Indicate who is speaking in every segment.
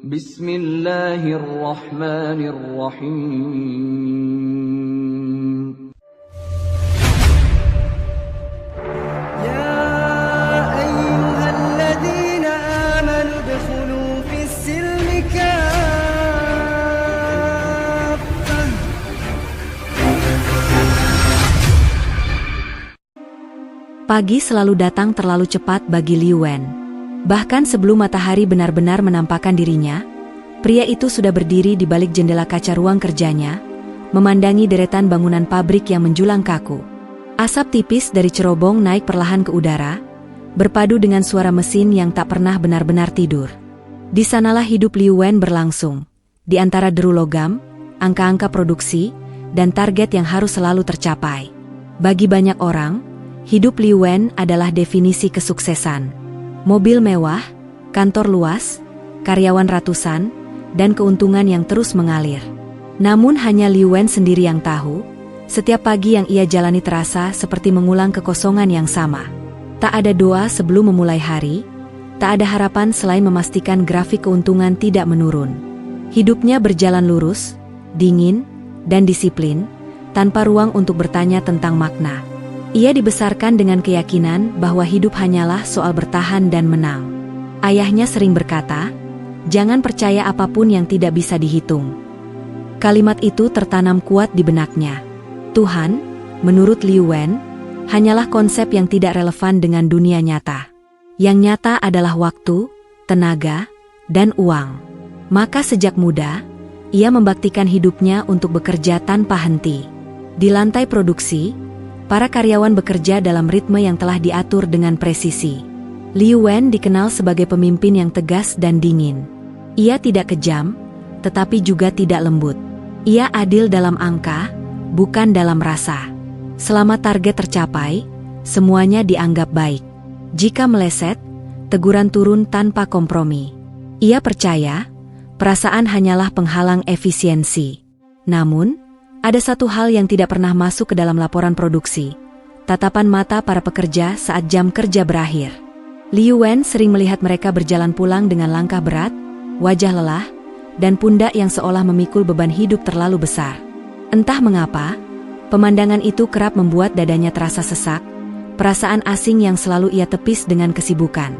Speaker 1: Bismillahirrahmanirrahim.
Speaker 2: يا أيها الذين آمنوا ادخلوا في السلم كافة.
Speaker 3: Pagi selalu datang terlalu cepat bagi Liu Wen. Bahkan sebelum matahari benar-benar menampakkan dirinya, pria itu sudah berdiri di balik jendela kaca ruang kerjanya, memandangi deretan bangunan pabrik yang menjulang kaku. Asap tipis dari cerobong naik perlahan ke udara, berpadu dengan suara mesin yang tak pernah benar-benar tidur. Di sanalah hidup Liu Wen berlangsung, di antara deru logam, angka-angka produksi, dan target yang harus selalu tercapai. Bagi banyak orang, hidup Liu Wen adalah definisi kesuksesan. Mobil mewah, kantor luas, karyawan ratusan, dan keuntungan yang terus mengalir. Namun hanya Liu Wen sendiri yang tahu, setiap pagi yang ia jalani terasa seperti mengulang kekosongan yang sama. Tak ada doa sebelum memulai hari, tak ada harapan selain memastikan grafik keuntungan tidak menurun. Hidupnya berjalan lurus, dingin, dan disiplin, tanpa ruang untuk bertanya tentang makna. Ia dibesarkan dengan keyakinan bahwa hidup hanyalah soal bertahan dan menang. Ayahnya sering berkata, "Jangan percaya apapun yang tidak bisa dihitung." Kalimat itu tertanam kuat di benaknya. Tuhan, menurut Liu Wen, hanyalah konsep yang tidak relevan dengan dunia nyata. Yang nyata adalah waktu, tenaga, dan uang. Maka sejak muda, ia membaktikan hidupnya untuk bekerja tanpa henti. Di lantai produksi, para karyawan bekerja dalam ritme yang telah diatur dengan presisi. Liu Wen dikenal sebagai pemimpin yang tegas dan dingin. Ia tidak kejam, tetapi juga tidak lembut. Ia adil dalam angka, bukan dalam rasa. Selama target tercapai, semuanya dianggap baik. Jika meleset, teguran turun tanpa kompromi. Ia percaya, perasaan hanyalah penghalang efisiensi. Namun, ada satu hal yang tidak pernah masuk ke dalam laporan produksi, tatapan mata para pekerja saat jam kerja berakhir. Liu Wen sering melihat mereka berjalan pulang dengan langkah berat, wajah lelah, dan pundak yang seolah memikul beban hidup terlalu besar. Entah mengapa, pemandangan itu kerap membuat dadanya terasa sesak, perasaan asing yang selalu ia tepis dengan kesibukan.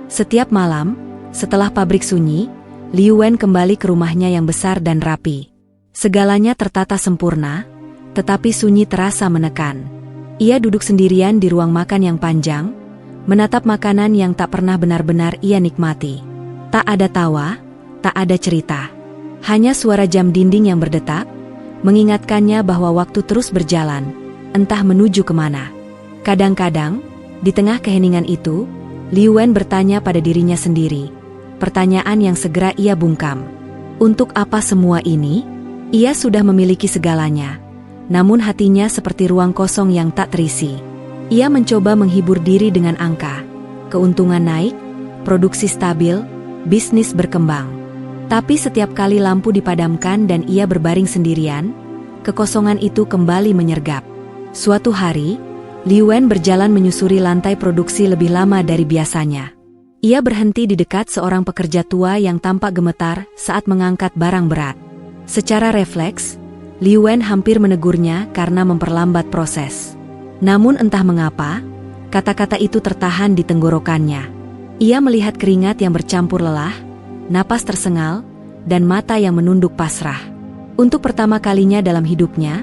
Speaker 3: Setiap malam, setelah pabrik sunyi, Liu Wen kembali ke rumahnya yang besar dan rapi. Segalanya tertata sempurna, tetapi sunyi terasa menekan. Ia duduk sendirian di ruang makan yang panjang, menatap makanan yang tak pernah benar-benar ia nikmati. Tak ada tawa, tak ada cerita. Hanya suara jam dinding yang berdetak, mengingatkannya bahwa waktu terus berjalan, entah menuju kemana. Kadang-kadang, di tengah keheningan itu, Liu Wen bertanya pada dirinya sendiri, pertanyaan yang segera ia bungkam. Untuk apa semua ini? Ia sudah memiliki segalanya, namun hatinya seperti ruang kosong yang tak terisi. Ia mencoba menghibur diri dengan angka. Keuntungan naik, produksi stabil, bisnis berkembang. Tapi setiap kali lampu dipadamkan dan ia berbaring sendirian, kekosongan itu kembali menyergap. Suatu hari, Liu Wen berjalan menyusuri lantai produksi lebih lama dari biasanya. Ia berhenti di dekat seorang pekerja tua yang tampak gemetar saat mengangkat barang berat. Secara refleks, Liu Wen hampir menegurnya karena memperlambat proses. Namun entah mengapa, kata-kata itu tertahan di tenggorokannya. Ia melihat keringat yang bercampur lelah, napas tersengal, dan mata yang menunduk pasrah. Untuk pertama kalinya dalam hidupnya,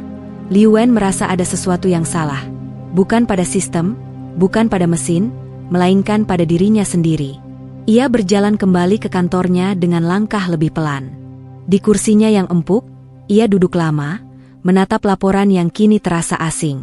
Speaker 3: Liu Wen merasa ada sesuatu yang salah. Bukan pada sistem, bukan pada mesin, melainkan pada dirinya sendiri. Ia berjalan kembali ke kantornya dengan langkah lebih pelan. Di kursinya yang empuk, ia duduk lama, menatap laporan yang kini terasa asing.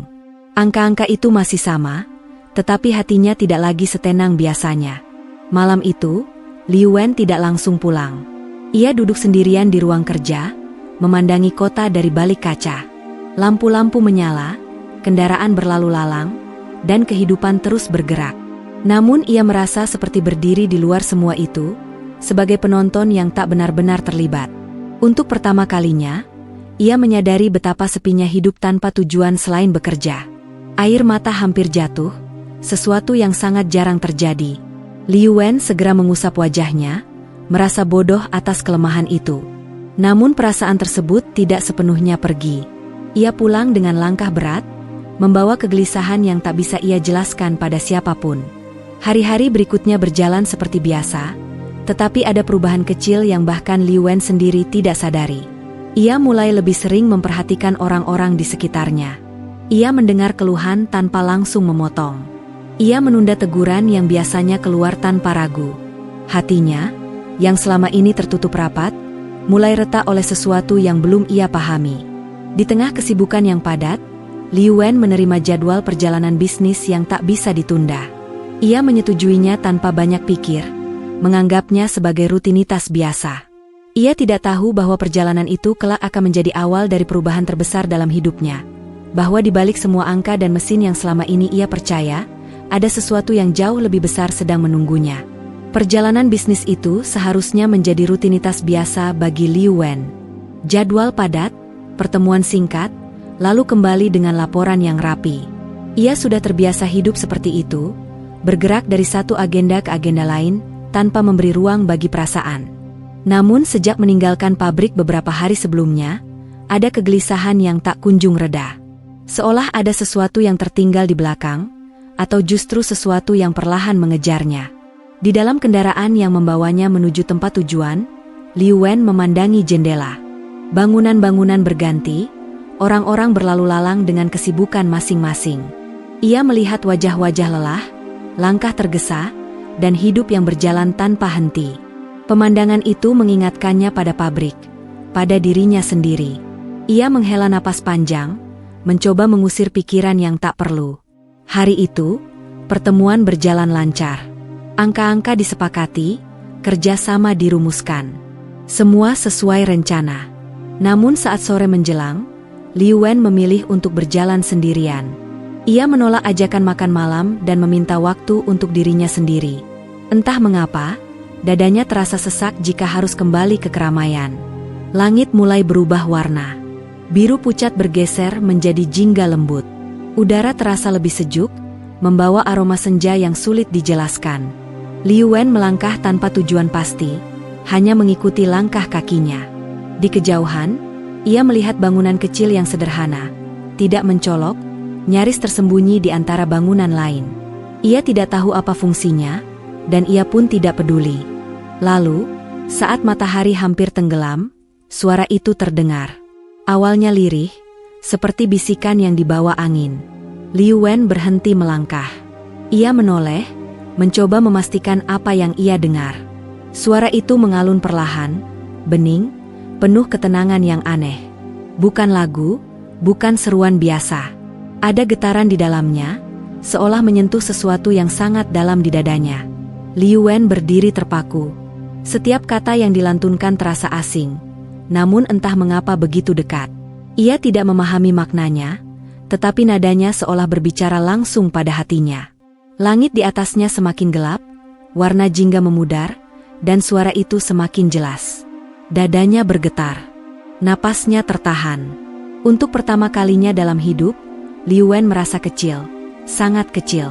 Speaker 3: Angka-angka itu masih sama, tetapi hatinya tidak lagi setenang biasanya. Malam itu, Liu Wen tidak langsung pulang. Ia duduk sendirian di ruang kerja, memandangi kota dari balik kaca. Lampu-lampu menyala, kendaraan berlalu lalang, dan kehidupan terus bergerak. Namun ia merasa seperti berdiri di luar semua itu, sebagai penonton yang tak benar-benar terlibat. Untuk pertama kalinya, ia menyadari betapa sepinya hidup tanpa tujuan selain bekerja. Air mata hampir jatuh, sesuatu yang sangat jarang terjadi. Liu Wen segera mengusap wajahnya, merasa bodoh atas kelemahan itu. Namun perasaan tersebut tidak sepenuhnya pergi. Ia pulang dengan langkah berat, membawa kegelisahan yang tak bisa ia jelaskan pada siapapun. Hari-hari berikutnya berjalan seperti biasa, tetapi ada perubahan kecil yang bahkan Liu Wen sendiri tidak sadari. Ia mulai lebih sering memperhatikan orang-orang di sekitarnya. Ia mendengar keluhan tanpa langsung memotong. Ia menunda teguran yang biasanya keluar tanpa ragu. Hatinya, yang selama ini tertutup rapat, mulai retak oleh sesuatu yang belum ia pahami. Di tengah kesibukan yang padat, Liu Wen menerima jadwal perjalanan bisnis yang tak bisa ditunda. Ia menyetujuinya tanpa banyak pikir, menganggapnya sebagai rutinitas biasa. Ia tidak tahu bahwa perjalanan itu kelak akan menjadi awal dari perubahan terbesar dalam hidupnya. Bahwa di balik semua angka dan mesin yang selama ini ia percaya, ada sesuatu yang jauh lebih besar sedang menunggunya. Perjalanan bisnis itu seharusnya menjadi rutinitas biasa bagi Liu Wen. Jadwal padat, pertemuan singkat, lalu kembali dengan laporan yang rapi. Ia sudah terbiasa hidup seperti itu, bergerak dari satu agenda ke agenda lain, tanpa memberi ruang bagi perasaan. Namun sejak meninggalkan pabrik beberapa hari sebelumnya, ada kegelisahan yang tak kunjung reda. Seolah ada sesuatu yang tertinggal di belakang, atau justru sesuatu yang perlahan mengejarnya. Di dalam kendaraan yang membawanya menuju tempat tujuan, Liu Wen memandangi jendela. Bangunan-bangunan berganti, orang-orang berlalu lalang dengan kesibukan masing-masing. Ia melihat wajah-wajah lelah, langkah tergesa, dan hidup yang berjalan tanpa henti. Pemandangan itu mengingatkannya pada pabrik, pada dirinya sendiri. Ia menghela napas panjang, mencoba mengusir pikiran yang tak perlu. Hari itu, pertemuan berjalan lancar. Angka-angka disepakati, kerjasama dirumuskan. Semua sesuai rencana. Namun saat sore menjelang, Liu Wen memilih untuk berjalan sendirian. Ia menolak ajakan makan malam dan meminta waktu untuk dirinya sendiri. Entah mengapa, dadanya terasa sesak jika harus kembali ke keramaian. Langit mulai berubah warna. Biru pucat bergeser menjadi jingga lembut. Udara terasa lebih sejuk, membawa aroma senja yang sulit dijelaskan. Liu Wen melangkah tanpa tujuan pasti, hanya mengikuti langkah kakinya. Di kejauhan, ia melihat bangunan kecil yang sederhana, tidak mencolok, nyaris tersembunyi di antara bangunan lain. Ia tidak tahu apa fungsinya, dan ia pun tidak peduli. Lalu, saat matahari hampir tenggelam, suara itu terdengar. Awalnya lirih, seperti bisikan yang dibawa angin. Liu Wen berhenti melangkah. Ia menoleh, mencoba memastikan apa yang ia dengar. Suara itu mengalun perlahan, bening, penuh ketenangan yang aneh. Bukan lagu, bukan seruan biasa. Ada getaran di dalamnya, seolah menyentuh sesuatu yang sangat dalam di dadanya. Liu Wen berdiri terpaku. Setiap kata yang dilantunkan terasa asing, namun entah mengapa begitu dekat. Ia tidak memahami maknanya, tetapi nadanya seolah berbicara langsung pada hatinya. Langit di atasnya semakin gelap, warna jingga memudar, dan suara itu semakin jelas. Dadanya bergetar. Napasnya tertahan. Untuk pertama kalinya dalam hidup, Liu Wen merasa kecil, sangat kecil.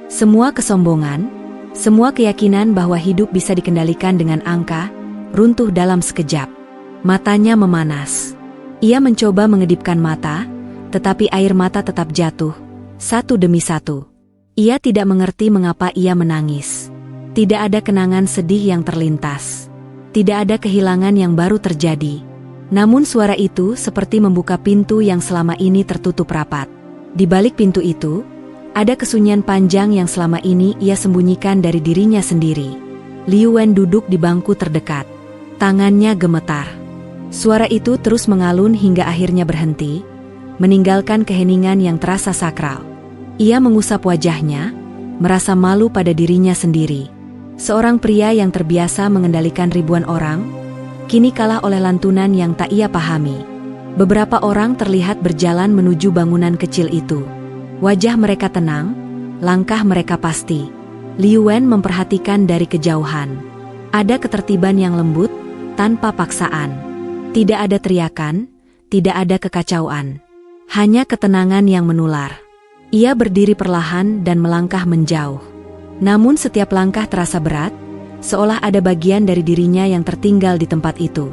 Speaker 3: Semua kesombongan, semua keyakinan bahwa hidup bisa dikendalikan dengan angka, runtuh dalam sekejap. Matanya memanas. Ia mencoba mengedipkan mata, tetapi air mata tetap jatuh, satu demi satu. Ia tidak mengerti mengapa ia menangis. Tidak ada kenangan sedih yang terlintas. Tidak ada kehilangan yang baru terjadi. Namun suara itu seperti membuka pintu yang selama ini tertutup rapat. Di balik pintu itu, ada kesunyian panjang yang selama ini ia sembunyikan dari dirinya sendiri. Liu Wen duduk di bangku terdekat. Tangannya gemetar. Suara itu terus mengalun hingga akhirnya berhenti, meninggalkan keheningan yang terasa sakral. Ia mengusap wajahnya, merasa malu pada dirinya sendiri. Seorang pria yang terbiasa mengendalikan ribuan orang, kini kalah oleh lantunan yang tak ia pahami. Beberapa orang terlihat berjalan menuju bangunan kecil itu. Wajah mereka tenang, langkah mereka pasti. Liu Wen memperhatikan dari kejauhan. Ada ketertiban yang lembut, tanpa paksaan. Tidak ada teriakan, tidak ada kekacauan. Hanya ketenangan yang menular. Ia berdiri perlahan dan melangkah menjauh. Namun setiap langkah terasa berat, seolah ada bagian dari dirinya yang tertinggal di tempat itu.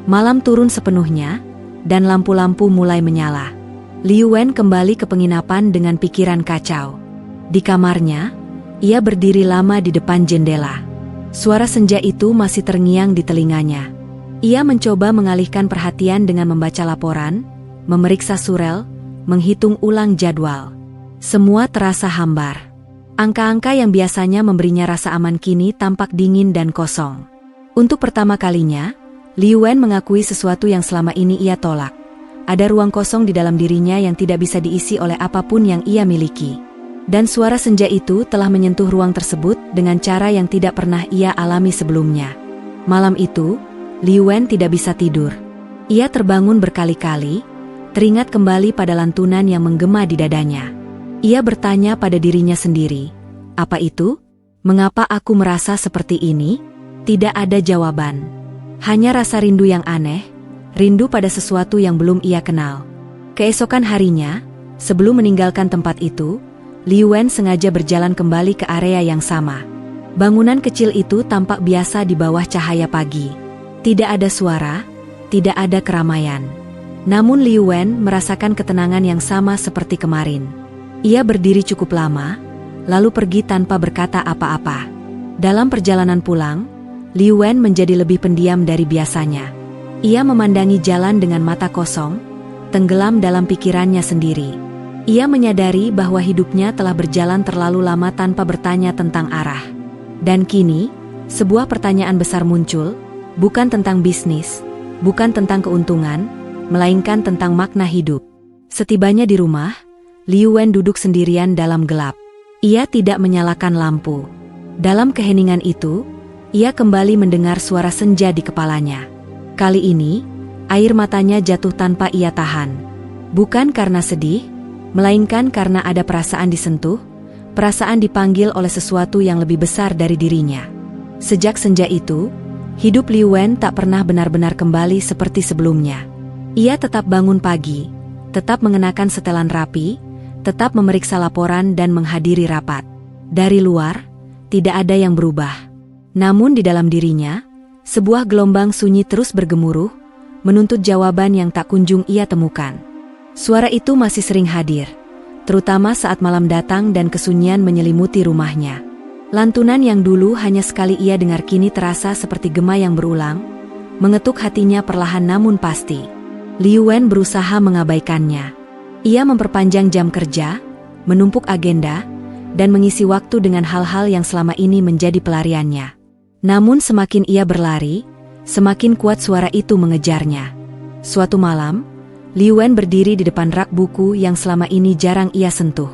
Speaker 3: Malam turun sepenuhnya, dan lampu-lampu mulai menyala. Liu Wen kembali ke penginapan dengan pikiran kacau. Di kamarnya, ia berdiri lama di depan jendela. Suara senja itu masih terngiang di telinganya. Ia mencoba mengalihkan perhatian dengan membaca laporan, memeriksa surel, menghitung ulang jadwal. Semua terasa hambar. Angka-angka yang biasanya memberinya rasa aman kini tampak dingin dan kosong. Untuk pertama kalinya, Liu Wen mengakui sesuatu yang selama ini ia tolak. Ada ruang kosong di dalam dirinya yang tidak bisa diisi oleh apapun yang ia miliki. Dan suara senja itu telah menyentuh ruang tersebut dengan cara yang tidak pernah ia alami sebelumnya. Malam itu, Liu Wen tidak bisa tidur. Ia terbangun berkali-kali, teringat kembali pada lantunan yang menggema di dadanya. Ia bertanya pada dirinya sendiri, apa itu? Mengapa aku merasa seperti ini? Tidak ada jawaban. Hanya rasa rindu yang aneh, rindu pada sesuatu yang belum ia kenal. Keesokan harinya, sebelum meninggalkan tempat itu, Liu Wen sengaja berjalan kembali ke area yang sama. Bangunan kecil itu tampak biasa di bawah cahaya pagi. Tidak ada suara, tidak ada keramaian. Namun Liu Wen merasakan ketenangan yang sama seperti kemarin. Ia berdiri cukup lama, lalu pergi tanpa berkata apa-apa. Dalam perjalanan pulang, Liu Wen menjadi lebih pendiam dari biasanya. Ia memandangi jalan dengan mata kosong, tenggelam dalam pikirannya sendiri. Ia menyadari bahwa hidupnya telah berjalan terlalu lama tanpa bertanya tentang arah. Dan kini, sebuah pertanyaan besar muncul, bukan tentang bisnis, bukan tentang keuntungan, melainkan tentang makna hidup. Setibanya di rumah, Liu Wen duduk sendirian dalam gelap. Ia tidak menyalakan lampu. Dalam keheningan itu, ia kembali mendengar suara senja di kepalanya. Kali ini, air matanya jatuh tanpa ia tahan. Bukan karena sedih, melainkan karena ada perasaan disentuh, perasaan dipanggil oleh sesuatu yang lebih besar dari dirinya. Sejak senja itu, hidup Liu Wen tak pernah benar-benar kembali seperti sebelumnya. Ia tetap bangun pagi, tetap mengenakan setelan rapi, tetap memeriksa laporan dan menghadiri rapat. Dari luar, tidak ada yang berubah. Namun di dalam dirinya, sebuah gelombang sunyi terus bergemuruh, menuntut jawaban yang tak kunjung ia temukan. Suara itu masih sering hadir, terutama saat malam datang dan kesunyian menyelimuti rumahnya. Lantunan yang dulu hanya sekali ia dengar kini terasa seperti gema yang berulang, mengetuk hatinya perlahan namun pasti. Liu Wen berusaha mengabaikannya. Ia memperpanjang jam kerja, menumpuk agenda, dan mengisi waktu dengan hal-hal yang selama ini menjadi pelariannya. Namun semakin ia berlari, semakin kuat suara itu mengejarnya. Suatu malam, Liu Wen berdiri di depan rak buku yang selama ini jarang ia sentuh.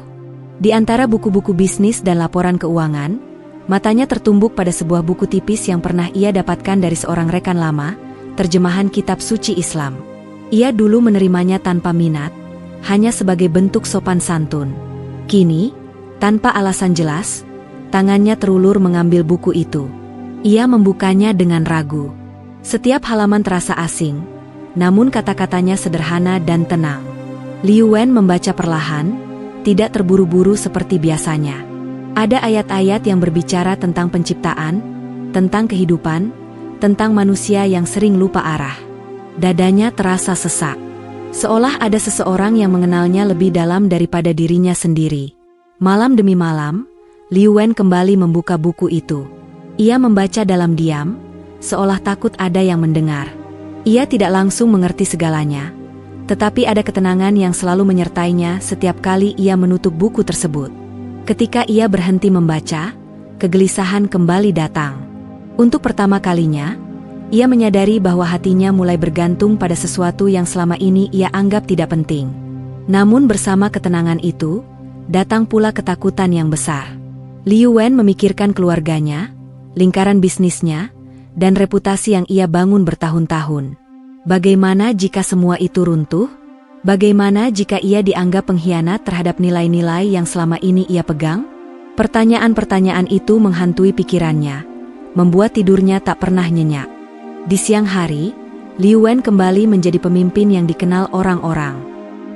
Speaker 3: Di antara buku-buku bisnis dan laporan keuangan, matanya tertumbuk pada sebuah buku tipis yang pernah ia dapatkan dari seorang rekan lama, terjemahan kitab suci Islam. Ia dulu menerimanya tanpa minat, hanya sebagai bentuk sopan santun. Kini, tanpa alasan jelas, tangannya terulur mengambil buku itu. Ia membukanya dengan ragu. Setiap halaman terasa asing, namun kata-katanya sederhana dan tenang. Liu Wen membaca perlahan, tidak terburu-buru seperti biasanya. Ada ayat-ayat yang berbicara tentang penciptaan, tentang kehidupan, tentang manusia yang sering lupa arah. Dadanya terasa sesak. Seolah ada seseorang yang mengenalnya lebih dalam daripada dirinya sendiri. Malam demi malam, Liu Wen kembali membuka buku itu. Ia membaca dalam diam, seolah takut ada yang mendengar. Ia tidak langsung mengerti segalanya, tetapi ada ketenangan yang selalu menyertainya setiap kali ia menutup buku tersebut. Ketika ia berhenti membaca, kegelisahan kembali datang. Untuk pertama kalinya, ia menyadari bahwa hatinya mulai bergantung pada sesuatu yang selama ini ia anggap tidak penting. Namun bersama ketenangan itu, datang pula ketakutan yang besar. Liu Wen memikirkan keluarganya, lingkaran bisnisnya, dan reputasi yang ia bangun bertahun-tahun. Bagaimana jika semua itu runtuh? Bagaimana jika ia dianggap pengkhianat terhadap nilai-nilai yang selama ini ia pegang? Pertanyaan-pertanyaan itu menghantui pikirannya, membuat tidurnya tak pernah nyenyak. Di siang hari, Liu Wen kembali menjadi pemimpin yang dikenal orang-orang.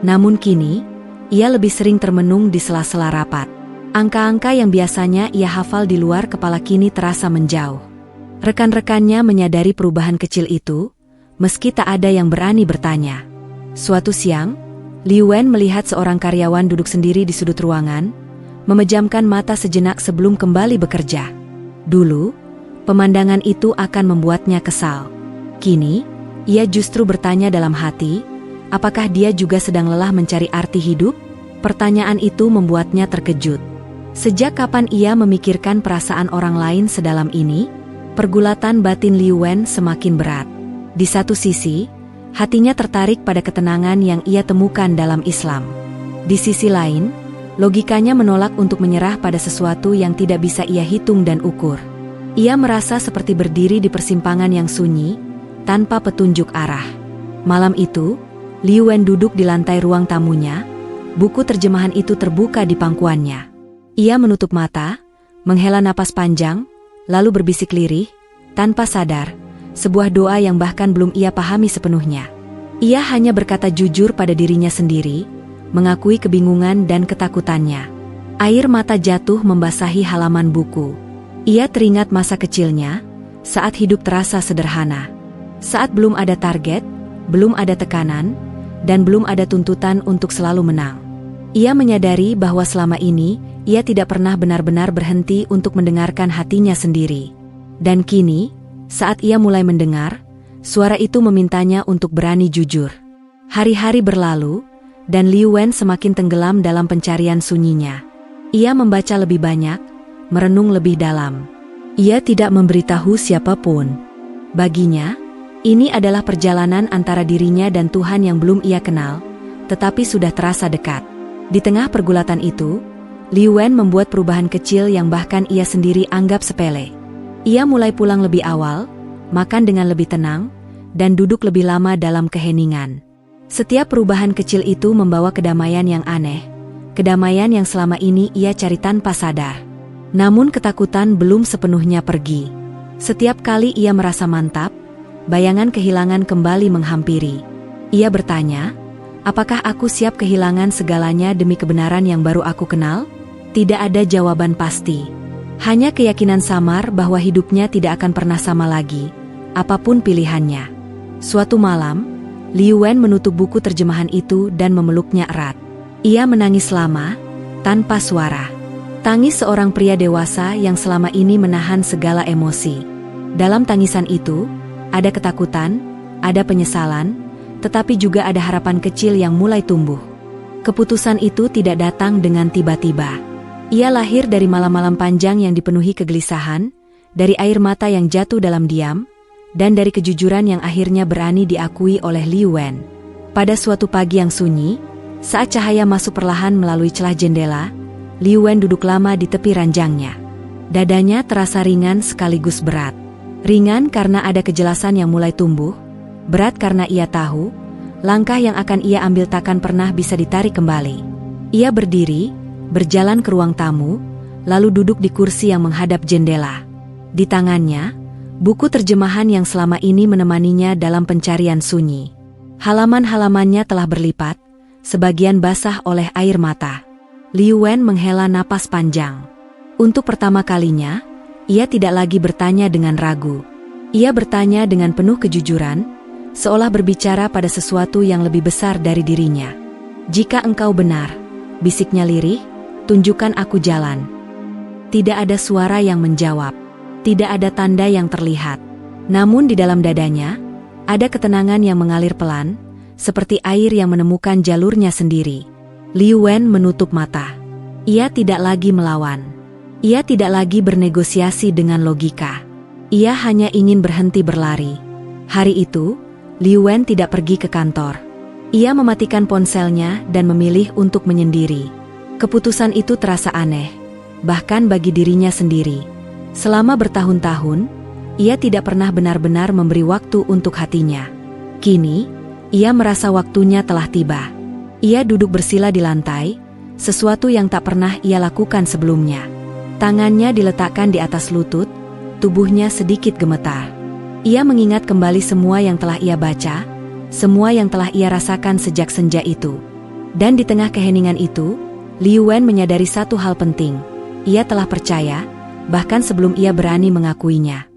Speaker 3: Namun kini, ia lebih sering termenung di sela-sela rapat. Angka-angka yang biasanya ia hafal di luar kepala kini terasa menjauh. Rekan-rekannya menyadari perubahan kecil itu, meski tak ada yang berani bertanya. Suatu siang, Liu Wen melihat seorang karyawan duduk sendiri di sudut ruangan, memejamkan mata sejenak sebelum kembali bekerja. Dulu, pemandangan itu akan membuatnya kesal. Kini, ia justru bertanya dalam hati, apakah dia juga sedang lelah mencari arti hidup? Pertanyaan itu membuatnya terkejut. Sejak kapan ia memikirkan perasaan orang lain sedalam ini? Pergulatan batin Liu Wen semakin berat. Di satu sisi, hatinya tertarik pada ketenangan yang ia temukan dalam Islam. Di sisi lain, logikanya menolak untuk menyerah pada sesuatu yang tidak bisa ia hitung dan ukur. Ia merasa seperti berdiri di persimpangan yang sunyi, tanpa petunjuk arah. Malam itu, Liu Wen duduk di lantai ruang tamunya, buku terjemahan itu terbuka di pangkuannya. Ia menutup mata, menghela napas panjang, lalu berbisik lirih, tanpa sadar, sebuah doa yang bahkan belum ia pahami sepenuhnya. Ia hanya berkata jujur pada dirinya sendiri, mengakui kebingungan dan ketakutannya. Air mata jatuh membasahi halaman buku. Ia teringat masa kecilnya, saat hidup terasa sederhana. Saat belum ada target, belum ada tekanan, dan belum ada tuntutan untuk selalu menang. Ia menyadari bahwa selama ini, ia tidak pernah benar-benar berhenti untuk mendengarkan hatinya sendiri. Dan kini, saat ia mulai mendengar, suara itu memintanya untuk berani jujur. Hari-hari berlalu, dan Liu Wen semakin tenggelam dalam pencarian sunyinya. Ia membaca lebih banyak, merenung lebih dalam. Ia tidak memberitahu siapapun. Baginya, ini adalah perjalanan antara dirinya dan Tuhan yang belum ia kenal, tetapi sudah terasa dekat. Di tengah pergulatan itu, Liu Wen membuat perubahan kecil yang bahkan ia sendiri anggap sepele. Ia mulai pulang lebih awal, makan dengan lebih tenang, dan duduk lebih lama dalam keheningan. Setiap perubahan kecil itu membawa kedamaian yang aneh, kedamaian yang selama ini ia cari tanpa sadar. Namun ketakutan belum sepenuhnya pergi. Setiap kali ia merasa mantap, bayangan kehilangan kembali menghampiri. Ia bertanya, apakah aku siap kehilangan segalanya demi kebenaran yang baru aku kenal? Tidak ada jawaban pasti. Hanya keyakinan samar bahwa hidupnya tidak akan pernah sama lagi, apapun pilihannya. Suatu malam, Liu Wen menutup buku terjemahan itu dan memeluknya erat. Ia menangis lama, tanpa suara. Tangis seorang pria dewasa yang selama ini menahan segala emosi. Dalam tangisan itu, ada ketakutan, ada penyesalan, tetapi juga ada harapan kecil yang mulai tumbuh. Keputusan itu tidak datang dengan tiba-tiba. Ia lahir dari malam-malam panjang yang dipenuhi kegelisahan, dari air mata yang jatuh dalam diam, dan dari kejujuran yang akhirnya berani diakui oleh Liu Wen. Pada suatu pagi yang sunyi, saat cahaya masuk perlahan melalui celah jendela, Liu Wen duduk lama di tepi ranjangnya. Dadanya terasa ringan sekaligus berat. Ringan karena ada kejelasan yang mulai tumbuh, berat karena ia tahu, langkah yang akan ia ambil takkan pernah bisa ditarik kembali. Ia berdiri, berjalan ke ruang tamu, lalu duduk di kursi yang menghadap jendela. Di tangannya, buku terjemahan yang selama ini menemaninya dalam pencarian sunyi. Halaman-halamannya telah berlipat, sebagian basah oleh air mata. Liu Wen menghela napas panjang. Untuk pertama kalinya, ia tidak lagi bertanya dengan ragu. Ia bertanya dengan penuh kejujuran, seolah berbicara pada sesuatu yang lebih besar dari dirinya. Jika engkau benar, bisiknya lirih, tunjukkan aku jalan. Tidak ada suara yang menjawab. Tidak ada tanda yang terlihat. Namun di dalam dadanya, ada ketenangan yang mengalir pelan, seperti air yang menemukan jalurnya sendiri. Liu Wen menutup mata. Ia tidak lagi melawan. Ia tidak lagi bernegosiasi dengan logika. Ia hanya ingin berhenti berlari. Hari itu, Liu Wen tidak pergi ke kantor. Ia mematikan ponselnya dan memilih untuk menyendiri. Keputusan itu terasa aneh, bahkan bagi dirinya sendiri. Selama bertahun-tahun, ia tidak pernah benar-benar memberi waktu untuk hatinya. Kini, ia merasa waktunya telah tiba. Ia duduk bersila di lantai, sesuatu yang tak pernah ia lakukan sebelumnya. Tangannya diletakkan di atas lutut, tubuhnya sedikit gemetar. Ia mengingat kembali semua yang telah ia baca, semua yang telah ia rasakan sejak senja itu. Dan di tengah keheningan itu, Liu Wen menyadari satu hal penting. Ia telah percaya, bahkan sebelum ia berani mengakuinya.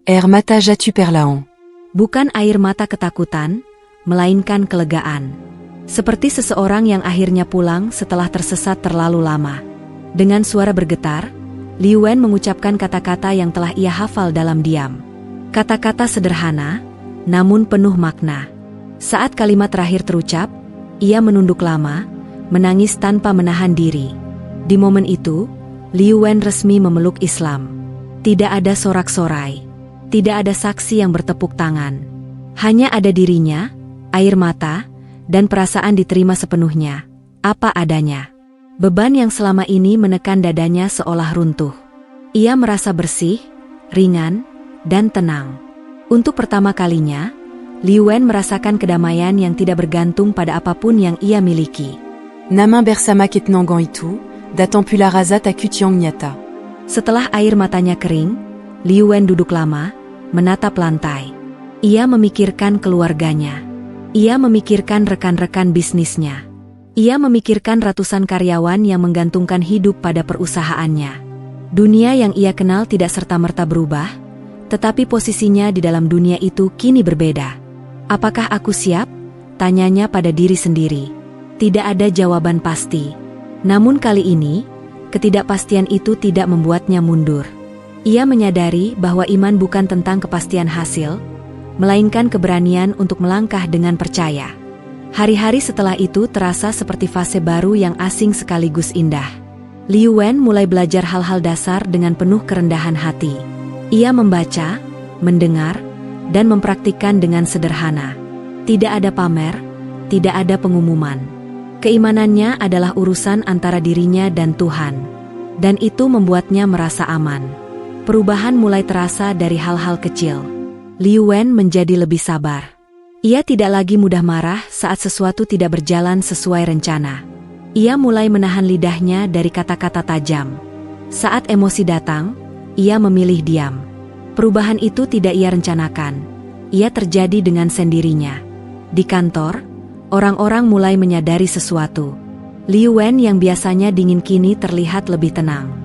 Speaker 1: Air mata jatu perlahan.
Speaker 3: Bukan air mata ketakutan, melainkan kelegaan. Seperti seseorang yang akhirnya pulang setelah tersesat terlalu lama. Dengan suara bergetar, Liu Wen mengucapkan kata-kata yang telah ia hafal dalam diam. Kata-kata sederhana, namun penuh makna. Saat kalimat terakhir terucap, ia menunduk lama, menangis tanpa menahan diri. Di momen itu, Liu Wen resmi memeluk Islam. Tidak ada sorak-sorai. Tidak ada saksi yang bertepuk tangan. Hanya ada dirinya, air mata, dan perasaan diterima sepenuhnya, apa adanya. Beban yang selama ini menekan dadanya seolah runtuh. Ia merasa bersih, ringan, dan tenang. Untuk pertama kalinya, Liu Wen merasakan kedamaian yang tidak bergantung pada apapun yang ia miliki.
Speaker 1: Namin bersama ketnangan itu, datang pula razat aku tiang nyata.
Speaker 3: Setelah air matanya kering, Liu Wen duduk lama, menatap lantai. Ia memikirkan keluarganya. Ia memikirkan rekan-rekan bisnisnya. Ia memikirkan ratusan karyawan yang menggantungkan hidup pada perusahaannya. Dunia yang ia kenal tidak serta-merta berubah, tetapi posisinya di dalam dunia itu kini berbeda. Apakah aku siap? Tanyanya pada diri sendiri. Tidak ada jawaban pasti. Namun kali ini, ketidakpastian itu tidak membuatnya mundur. Ia menyadari bahwa iman bukan tentang kepastian hasil, melainkan keberanian untuk melangkah dengan percaya. Hari-hari setelah itu terasa seperti fase baru yang asing sekaligus indah. Liu Wen mulai belajar hal-hal dasar dengan penuh kerendahan hati. Ia membaca, mendengar, dan mempraktikkan dengan sederhana. Tidak ada pamer, tidak ada pengumuman. Keimanannya adalah urusan antara dirinya dan Tuhan. Dan itu membuatnya merasa aman. Perubahan mulai terasa dari hal-hal kecil. Liu Wen menjadi lebih sabar. Ia tidak lagi mudah marah saat sesuatu tidak berjalan sesuai rencana. Ia mulai menahan lidahnya dari kata-kata tajam. Saat emosi datang, ia memilih diam. Perubahan itu tidak ia rencanakan. Ia terjadi dengan sendirinya. Di kantor, orang-orang mulai menyadari sesuatu. Liu Wen yang biasanya dingin kini terlihat lebih tenang.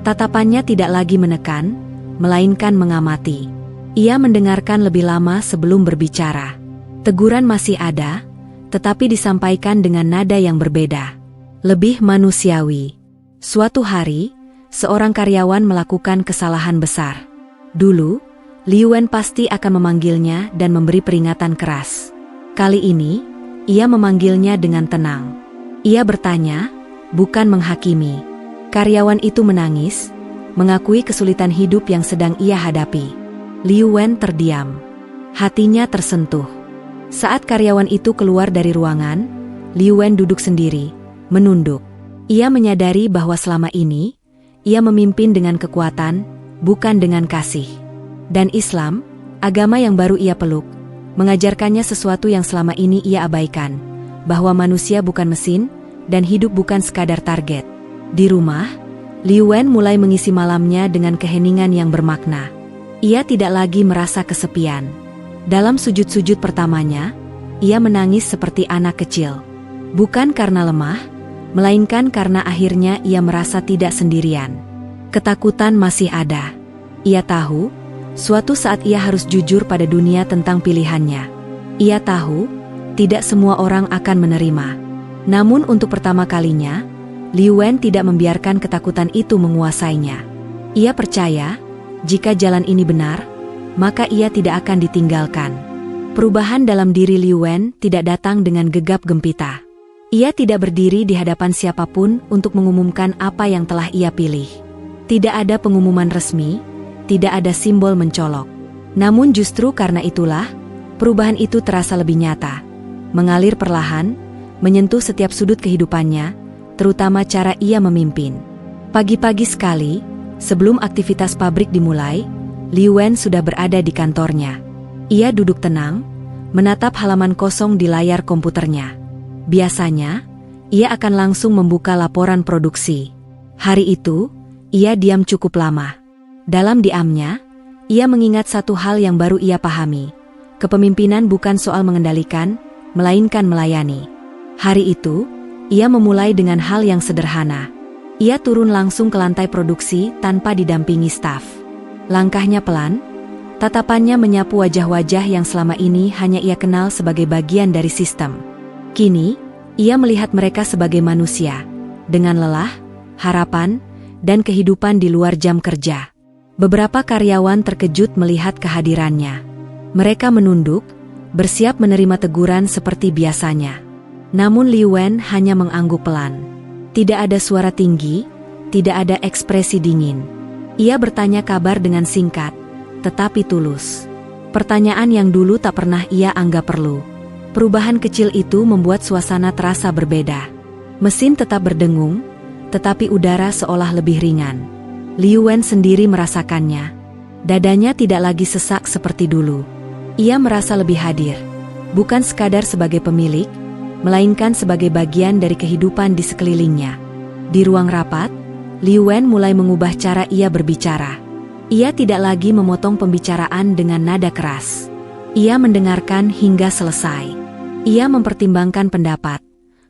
Speaker 3: Tatapannya tidak lagi menekan, melainkan mengamati. Ia mendengarkan lebih lama sebelum berbicara. Teguran masih ada, tetapi disampaikan dengan nada yang berbeda. Lebih manusiawi. Suatu hari, seorang karyawan melakukan kesalahan besar. Dulu, Liu Wen pasti akan memanggilnya dan memberi peringatan keras. Kali ini, ia memanggilnya dengan tenang. Ia bertanya, bukan menghakimi. Karyawan itu menangis, mengakui kesulitan hidup yang sedang ia hadapi. Liu Wen terdiam. Hatinya tersentuh. Saat karyawan itu keluar dari ruangan, Liu Wen duduk sendiri, menunduk. Ia menyadari bahwa selama ini, ia memimpin dengan kekuatan, bukan dengan kasih. Dan Islam, agama yang baru ia peluk, mengajarkannya sesuatu yang selama ini ia abaikan, bahwa manusia bukan mesin, dan hidup bukan sekadar target. Di rumah, Liu Wen mulai mengisi malamnya dengan keheningan yang bermakna. Ia tidak lagi merasa kesepian. Dalam sujud-sujud pertamanya, ia menangis seperti anak kecil. Bukan karena lemah, melainkan karena akhirnya ia merasa tidak sendirian. Ketakutan masih ada. Ia tahu, suatu saat ia harus jujur pada dunia tentang pilihannya. Ia tahu, tidak semua orang akan menerima. Namun untuk pertama kalinya, Liu Wen tidak membiarkan ketakutan itu menguasainya. Ia percaya, jika jalan ini benar, maka ia tidak akan ditinggalkan. Perubahan dalam diri Liu Wen tidak datang dengan gegap gempita. Ia tidak berdiri di hadapan siapapun untuk mengumumkan apa yang telah ia pilih. Tidak ada pengumuman resmi, tidak ada simbol mencolok. Namun justru karena itulah, perubahan itu terasa lebih nyata. Mengalir perlahan, menyentuh setiap sudut kehidupannya, terutama cara ia memimpin. Pagi-pagi sekali, sebelum aktivitas pabrik dimulai, Liu Wen sudah berada di kantornya. Ia duduk tenang, menatap halaman kosong di layar komputernya. Biasanya, ia akan langsung membuka laporan produksi. Hari itu, ia diam cukup lama. Dalam diamnya, ia mengingat satu hal yang baru ia pahami. Kepemimpinan bukan soal mengendalikan, melainkan melayani. Hari itu, ia memulai dengan hal yang sederhana. Ia turun langsung ke lantai produksi tanpa didampingi staf. Langkahnya pelan, Tatapannya menyapu wajah-wajah yang selama ini hanya ia kenal sebagai bagian dari sistem. Kini, ia melihat mereka sebagai manusia, dengan lelah, harapan, dan kehidupan di luar jam kerja. Beberapa karyawan terkejut melihat kehadirannya. Mereka menunduk, bersiap menerima teguran seperti biasanya. Namun Liu Wen hanya mengangguk pelan. Tidak ada suara tinggi, tidak ada ekspresi dingin. Ia bertanya kabar dengan singkat, tetapi tulus. Pertanyaan yang dulu tak pernah ia anggap perlu. Perubahan kecil itu membuat suasana terasa berbeda. Mesin tetap berdengung, tetapi udara seolah lebih ringan. Liu Wen sendiri merasakannya. Dadanya tidak lagi sesak seperti dulu. Ia merasa lebih hadir, bukan sekadar sebagai pemilik, melainkan sebagai bagian dari kehidupan di sekelilingnya. Di ruang rapat, Liu Wen mulai mengubah cara ia berbicara. Ia tidak lagi memotong pembicaraan dengan nada keras. Ia mendengarkan hingga selesai. Ia mempertimbangkan pendapat,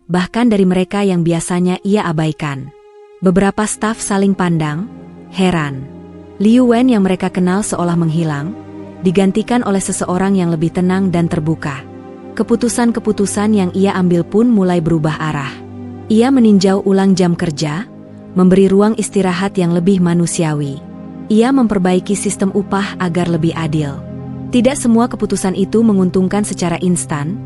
Speaker 3: bahkan dari mereka yang biasanya ia abaikan. Beberapa staf saling pandang, heran. Liu Wen yang mereka kenal seolah menghilang, digantikan oleh seseorang yang lebih tenang dan terbuka. Keputusan-keputusan yang ia ambil pun mulai berubah arah. Ia meninjau ulang jam kerja, memberi ruang istirahat yang lebih manusiawi. Ia memperbaiki sistem upah agar lebih adil. Tidak semua keputusan itu menguntungkan secara instan,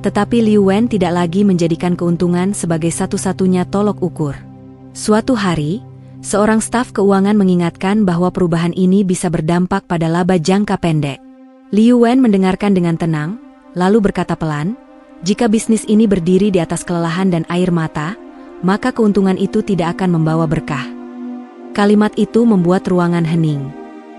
Speaker 3: tetapi Liu Wen tidak lagi menjadikan keuntungan sebagai satu-satunya tolok ukur. Suatu hari, seorang staf keuangan mengingatkan bahwa perubahan ini bisa berdampak pada laba jangka pendek. Liu Wen mendengarkan dengan tenang, lalu berkata pelan, "Jika bisnis ini berdiri di atas kelelahan dan air mata, maka keuntungan itu tidak akan membawa berkah." Kalimat itu membuat ruangan hening.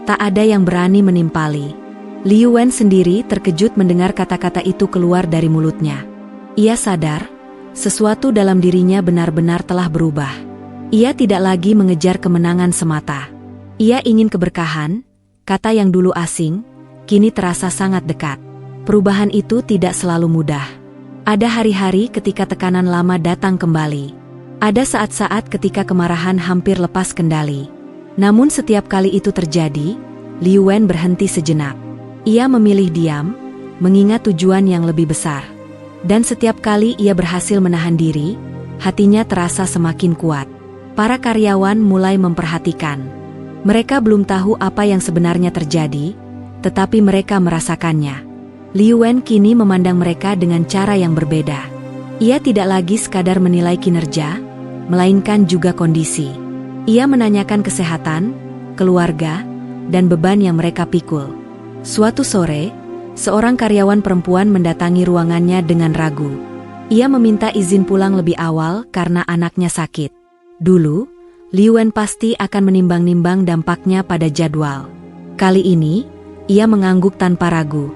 Speaker 3: Tak ada yang berani menimpali. Liu Wen sendiri terkejut mendengar kata-kata itu keluar dari mulutnya. Ia sadar, sesuatu dalam dirinya benar-benar telah berubah. Ia tidak lagi mengejar kemenangan semata. Ia ingin keberkahan, kata yang dulu asing, kini terasa sangat dekat. Perubahan itu tidak selalu mudah. Ada hari-hari ketika tekanan lama datang kembali. Ada saat-saat ketika kemarahan hampir lepas kendali. Namun setiap kali itu terjadi, Liu Wen berhenti sejenak. Ia memilih diam, mengingat tujuan yang lebih besar. Dan setiap kali ia berhasil menahan diri, hatinya terasa semakin kuat. Para karyawan mulai memperhatikan. Mereka belum tahu apa yang sebenarnya terjadi, tetapi mereka merasakannya. Liu Wen kini memandang mereka dengan cara yang berbeda. Ia tidak lagi sekadar menilai kinerja, melainkan juga kondisi. Ia menanyakan kesehatan, keluarga, dan beban yang mereka pikul. Suatu sore, seorang karyawan perempuan mendatangi ruangannya dengan ragu. Ia meminta izin pulang lebih awal karena anaknya sakit. Dulu, Liu Wen pasti akan menimbang-nimbang dampaknya pada jadwal. Kali ini, ia mengangguk tanpa ragu.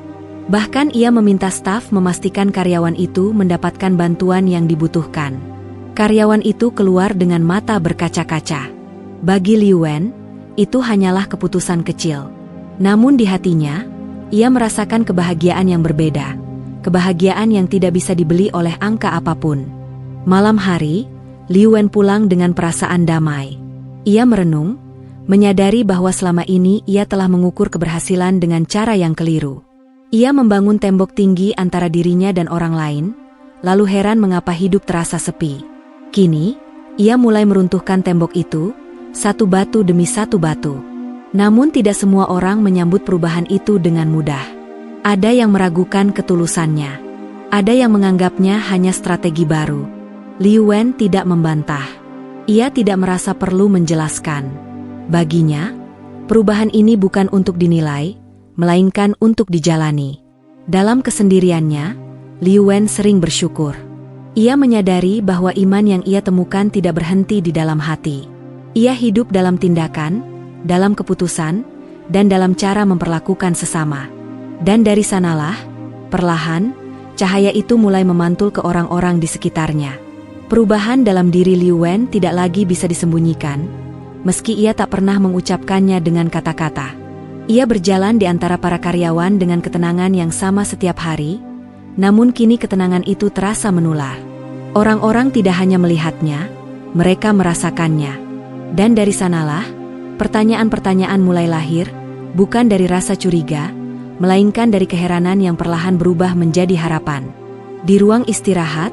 Speaker 3: Bahkan ia meminta staf memastikan karyawan itu mendapatkan bantuan yang dibutuhkan. Karyawan itu keluar dengan mata berkaca-kaca. Bagi Liu Wen, itu hanyalah keputusan kecil. Namun di hatinya, ia merasakan kebahagiaan yang berbeda. Kebahagiaan yang tidak bisa dibeli oleh angka apapun. Malam hari, Liu Wen pulang dengan perasaan damai. Ia merenung, menyadari bahwa selama ini ia telah mengukur keberhasilan dengan cara yang keliru. Ia membangun tembok tinggi antara dirinya dan orang lain, lalu heran mengapa hidup terasa sepi. Kini, ia mulai meruntuhkan tembok itu, satu batu demi satu batu. Namun tidak semua orang menyambut perubahan itu dengan mudah. Ada yang meragukan ketulusannya. Ada yang menganggapnya hanya strategi baru. Liu Wen tidak membantah. Ia tidak merasa perlu menjelaskan. Baginya, perubahan ini bukan untuk dinilai, melainkan untuk dijalani. Dalam kesendiriannya, Liu Wen sering bersyukur. Ia menyadari bahwa iman yang ia temukan tidak berhenti di dalam hati. Ia hidup dalam tindakan, dalam keputusan, dan dalam cara memperlakukan sesama. Dan dari sanalah, perlahan, cahaya itu mulai memantul ke orang-orang di sekitarnya. Perubahan dalam diri Liu Wen tidak lagi bisa disembunyikan, meski ia tak pernah mengucapkannya dengan kata-kata. Ia berjalan di antara para karyawan dengan ketenangan yang sama setiap hari, namun kini ketenangan itu terasa menular. Orang-orang tidak hanya melihatnya, mereka merasakannya. Dan dari sanalah, pertanyaan-pertanyaan mulai lahir, Bukan dari rasa curiga, melainkan dari keheranan yang perlahan berubah menjadi harapan. Di ruang istirahat,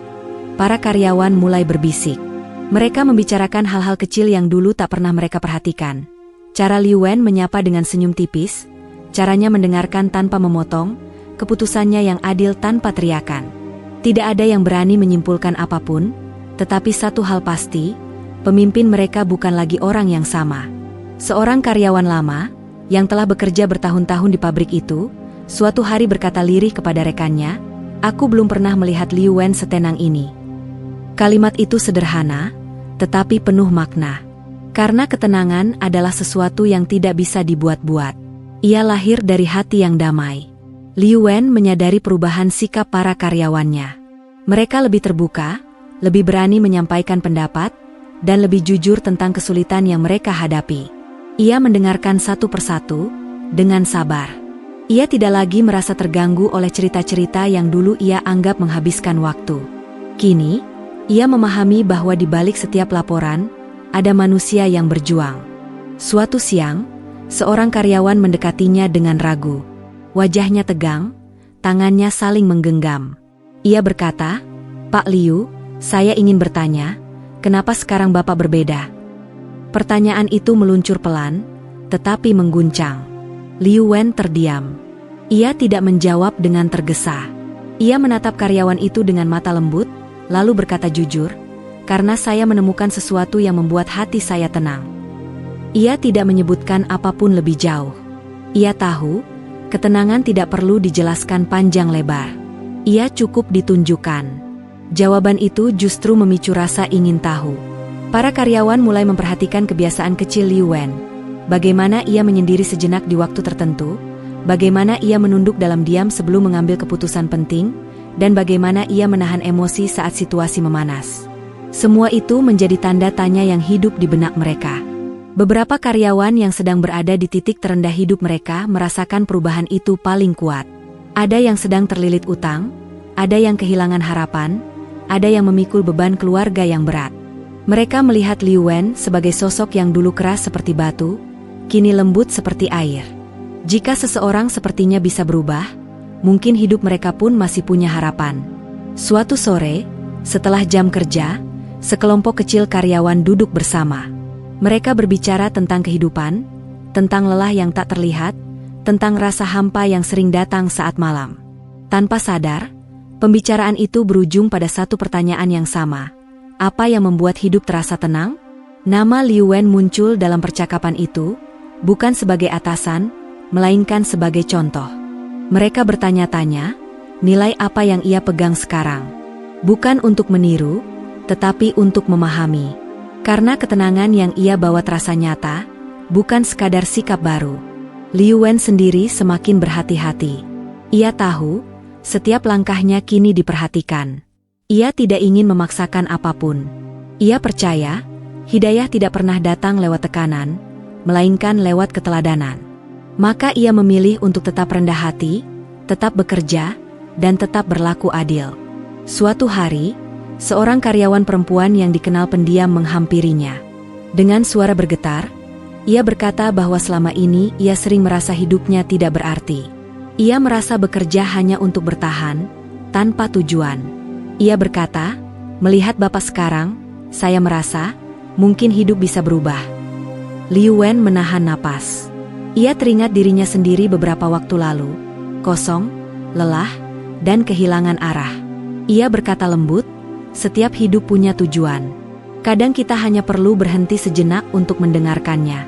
Speaker 3: para karyawan mulai berbisik. Mereka membicarakan hal-hal kecil yang dulu tak pernah mereka perhatikan. Cara Liu Wen menyapa dengan senyum tipis, caranya mendengarkan tanpa memotong, keputusannya yang adil tanpa teriakan. Tidak ada yang berani menyimpulkan apapun, tetapi satu hal pasti, pemimpin mereka bukan lagi orang yang sama. Seorang karyawan lama, yang telah bekerja bertahun-tahun di pabrik itu, suatu hari berkata lirih kepada rekannya, "Aku belum pernah melihat Liu Wen setenang ini." Kalimat itu sederhana, tetapi penuh makna. Karena ketenangan adalah sesuatu yang tidak bisa dibuat-buat. Ia lahir dari hati yang damai. Liu Wen menyadari perubahan sikap para karyawannya. Mereka lebih terbuka, lebih berani menyampaikan pendapat, dan lebih jujur tentang kesulitan yang mereka hadapi. Ia mendengarkan satu persatu, dengan sabar. Ia tidak lagi merasa terganggu oleh cerita-cerita yang dulu ia anggap menghabiskan waktu. Kini, ia memahami bahwa di balik setiap laporan, ada manusia yang berjuang. Suatu siang, seorang karyawan mendekatinya dengan ragu. Wajahnya tegang, tangannya saling menggenggam. Ia berkata, "Pak Liu, saya ingin bertanya, kenapa sekarang Bapak berbeda?" Pertanyaan itu meluncur pelan, tetapi mengguncang. Liu Wen terdiam. Ia tidak menjawab dengan tergesa. Ia menatap karyawan itu dengan mata lembut, lalu berkata jujur, "Karena saya menemukan sesuatu yang membuat hati saya tenang." Ia tidak menyebutkan apapun lebih jauh. Ia tahu, ketenangan tidak perlu dijelaskan panjang lebar. Ia cukup ditunjukkan. Jawaban itu justru memicu rasa ingin tahu. Para karyawan mulai memperhatikan kebiasaan kecil Liu Wen. Bagaimana ia menyendiri sejenak di waktu tertentu, bagaimana ia menunduk dalam diam sebelum mengambil keputusan penting, dan bagaimana ia menahan emosi saat situasi memanas. Semua itu menjadi tanda tanya yang hidup di benak mereka. Beberapa karyawan yang sedang berada di titik terendah hidup mereka merasakan perubahan itu paling kuat. Ada yang sedang terlilit utang, ada yang kehilangan harapan, ada yang memikul beban keluarga yang berat. Mereka melihat Liu Wen sebagai sosok yang dulu keras seperti batu, kini lembut seperti air. Jika seseorang sepertinya bisa berubah, mungkin hidup mereka pun masih punya harapan. Suatu sore, setelah jam kerja, sekelompok kecil karyawan duduk bersama. Mereka berbicara tentang kehidupan, tentang lelah yang tak terlihat, tentang rasa hampa yang sering datang saat malam. Tanpa sadar, pembicaraan itu berujung pada satu pertanyaan yang sama. Apa yang membuat hidup terasa tenang? Nama Liu Wen muncul dalam percakapan itu, bukan sebagai atasan, melainkan sebagai contoh. Mereka bertanya-tanya, nilai apa yang ia pegang sekarang? Bukan untuk meniru, tetapi untuk memahami. Karena ketenangan yang ia bawa terasa nyata, bukan sekadar sikap baru. Liu Wen sendiri semakin berhati-hati. Ia tahu, setiap langkahnya kini diperhatikan. Ia tidak ingin memaksakan apapun. Ia percaya, hidayah tidak pernah datang lewat tekanan, melainkan lewat keteladanan. Maka ia memilih untuk tetap rendah hati, tetap bekerja, dan tetap berlaku adil. Suatu hari, seorang karyawan perempuan yang dikenal pendiam menghampirinya. Dengan suara bergetar, ia berkata bahwa selama ini ia sering merasa hidupnya tidak berarti. Ia merasa bekerja hanya untuk bertahan, tanpa tujuan. Ia berkata, "Melihat Bapak sekarang, saya merasa, mungkin hidup bisa berubah." Liu Wen menahan napas. Ia teringat dirinya sendiri beberapa waktu lalu, kosong, lelah, dan kehilangan arah. Ia berkata lembut, "Setiap hidup punya tujuan. Kadang kita hanya perlu berhenti sejenak untuk mendengarkannya."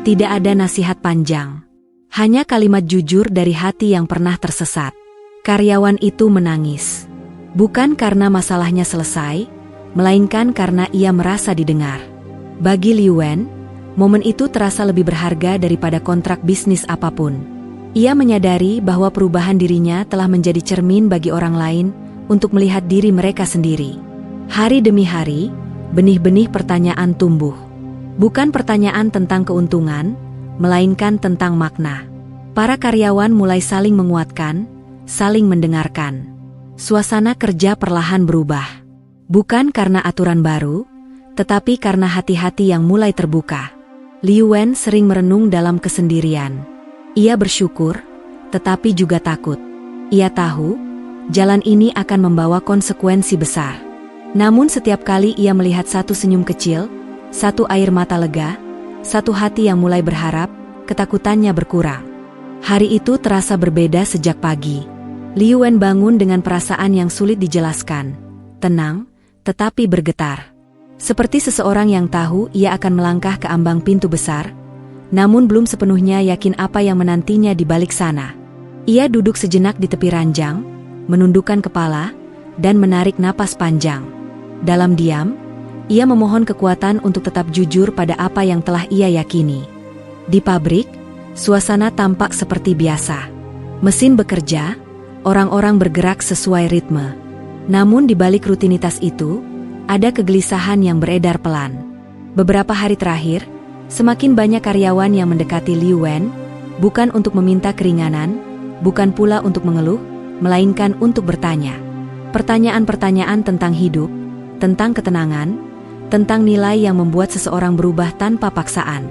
Speaker 3: Tidak ada nasihat panjang. Hanya kalimat jujur dari hati yang pernah tersesat. Karyawan itu menangis. Bukan karena masalahnya selesai, melainkan karena ia merasa didengar. Bagi Liu Wen, momen itu terasa lebih berharga daripada kontrak bisnis apapun. Ia menyadari bahwa perubahan dirinya telah menjadi cermin bagi orang lain untuk melihat diri mereka sendiri. Hari demi hari, benih-benih pertanyaan tumbuh. Bukan pertanyaan tentang keuntungan, melainkan tentang makna. Para karyawan mulai saling menguatkan, saling mendengarkan. Suasana kerja perlahan berubah. Bukan karena aturan baru, tetapi karena hati-hati yang mulai terbuka. Liu Wen sering merenung dalam kesendirian. Ia bersyukur, tetapi juga takut. Ia tahu, jalan ini akan membawa konsekuensi besar. Namun setiap kali ia melihat satu senyum kecil, satu air mata lega, satu hati yang mulai berharap, ketakutannya berkurang. Hari itu terasa berbeda sejak pagi. Liu Wen bangun dengan perasaan yang sulit dijelaskan. Tenang, tetapi bergetar. Seperti seseorang yang tahu ia akan melangkah ke ambang pintu besar, namun belum sepenuhnya yakin apa yang menantinya di balik sana. Ia duduk sejenak di tepi ranjang, menundukkan kepala, dan menarik napas panjang. Dalam diam, ia memohon kekuatan untuk tetap jujur pada apa yang telah ia yakini. Di pabrik, suasana tampak seperti biasa. Mesin bekerja, orang-orang bergerak sesuai ritme. Namun di balik rutinitas itu, ada kegelisahan yang beredar pelan. Beberapa hari terakhir, semakin banyak karyawan yang mendekati Liu Wen, bukan untuk meminta keringanan, bukan pula untuk mengeluh, melainkan untuk bertanya. Pertanyaan-pertanyaan tentang hidup, tentang ketenangan, tentang nilai yang membuat seseorang berubah tanpa paksaan.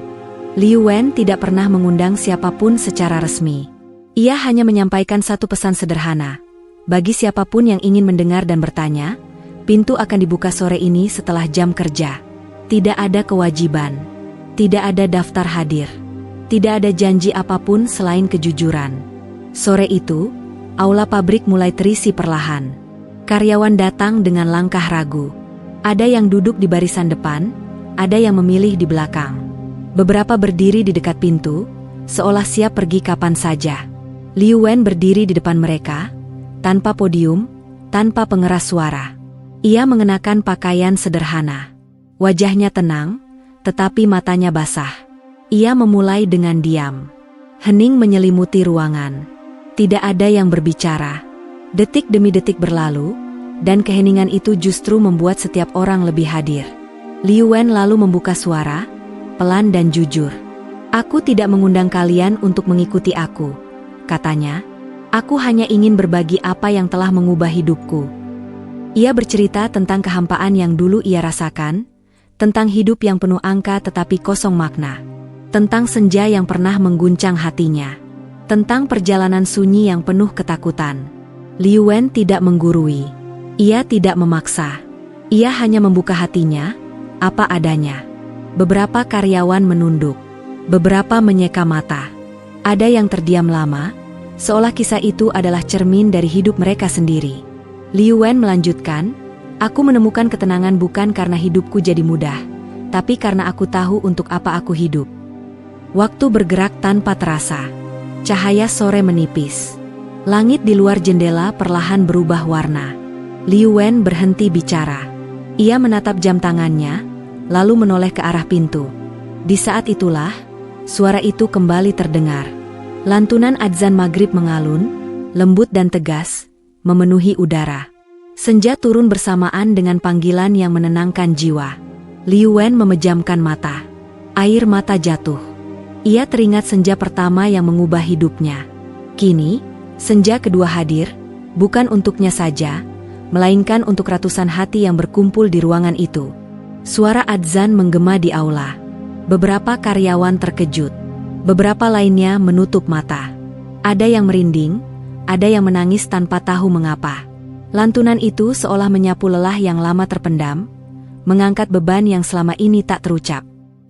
Speaker 3: Liu Wen tidak pernah mengundang siapapun secara resmi. Ia hanya menyampaikan satu pesan sederhana. Bagi siapapun yang ingin mendengar dan bertanya, pintu akan dibuka sore ini setelah jam kerja. Tidak ada kewajiban. Tidak ada daftar hadir. Tidak ada janji apapun selain kejujuran. Sore itu, aula pabrik mulai terisi perlahan. Karyawan datang dengan langkah ragu. Ada yang duduk di barisan depan, ada yang memilih di belakang. Beberapa berdiri di dekat pintu, seolah siap pergi kapan saja. Liu Wen berdiri di depan mereka, tanpa podium, tanpa pengeras suara. Ia mengenakan pakaian sederhana. Wajahnya tenang, tetapi matanya basah. Ia memulai dengan diam. Hening menyelimuti ruangan. Tidak ada yang berbicara. Detik demi detik berlalu, dan keheningan itu justru membuat setiap orang lebih hadir. Liu Wen lalu membuka suara, pelan dan jujur. "Aku tidak mengundang kalian untuk mengikuti aku," katanya. "Aku hanya ingin berbagi apa yang telah mengubah hidupku." Ia bercerita tentang kehampaan yang dulu ia rasakan, tentang hidup yang penuh angka tetapi kosong makna, tentang senja yang pernah mengguncang hatinya, tentang perjalanan sunyi yang penuh ketakutan. Liu Wen tidak menggurui. Ia tidak memaksa. Ia hanya membuka hatinya, apa adanya. Beberapa karyawan menunduk. Beberapa menyeka mata. Ada yang terdiam lama, seolah kisah itu adalah cermin dari hidup mereka sendiri. Liu Wen melanjutkan, "Aku menemukan ketenangan bukan karena hidupku jadi mudah, tapi karena aku tahu untuk apa aku hidup." Waktu bergerak tanpa terasa. Cahaya sore menipis. Langit di luar jendela perlahan berubah warna. Liu Wen berhenti bicara. Ia menatap jam tangannya, lalu menoleh ke arah pintu. Di saat itulah, suara itu kembali terdengar. Lantunan adzan maghrib mengalun, lembut dan tegas, memenuhi udara. Senja turun bersamaan dengan panggilan yang menenangkan jiwa. Liu Wen memejamkan mata. Air mata jatuh. Ia teringat senja pertama yang mengubah hidupnya. Kini, senja kedua hadir, bukan untuknya saja, melainkan untuk ratusan hati yang berkumpul di ruangan itu. Suara adzan menggema di aula. Beberapa karyawan terkejut. Beberapa lainnya menutup mata. Ada yang merinding, ada yang menangis tanpa tahu mengapa. Lantunan itu seolah menyapu lelah yang lama terpendam, mengangkat beban yang selama ini tak terucap.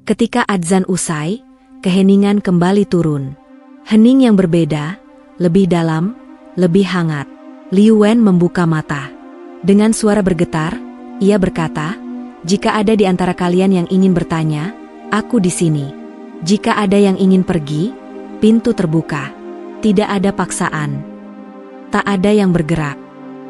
Speaker 3: Ketika adzan usai, keheningan kembali turun. Hening yang berbeda, lebih dalam, lebih hangat. Liu Wen membuka mata. Dengan suara bergetar, ia berkata, "Jika ada di antara kalian yang ingin bertanya, aku di sini. Jika ada yang ingin pergi, pintu terbuka. Tidak ada paksaan. Tak ada yang bergerak."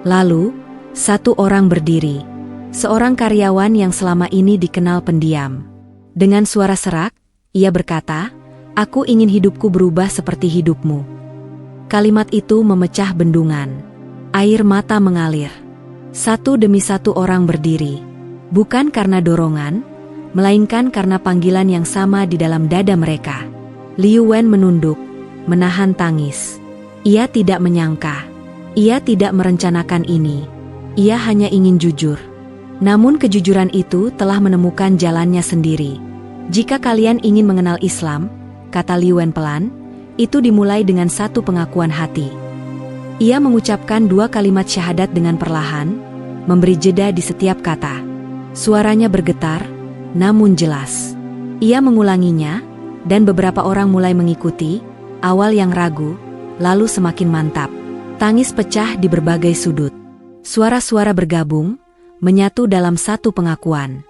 Speaker 3: Lalu, satu orang berdiri. Seorang karyawan yang selama ini dikenal pendiam. Dengan suara serak, ia berkata, "Aku ingin hidupku berubah seperti hidupmu." Kalimat itu memecah bendungan. Air mata mengalir. Satu demi satu orang berdiri. Bukan karena dorongan, melainkan karena panggilan yang sama di dalam dada mereka. Liu Wen menunduk, menahan tangis. Ia tidak menyangka. Ia tidak merencanakan ini. Ia hanya ingin jujur. Namun kejujuran itu telah menemukan jalannya sendiri. "Jika kalian ingin mengenal Islam," kata Liu Wen pelan, Itu dimulai dengan satu pengakuan hati. Ia mengucapkan 2 kalimat syahadat dengan perlahan, memberi jeda di setiap kata. Suaranya bergetar, namun jelas. Ia mengulanginya, dan beberapa orang mulai mengikuti, awal yang ragu, lalu semakin mantap. Tangis pecah di berbagai sudut. Suara-suara bergabung, menyatu dalam satu pengakuan.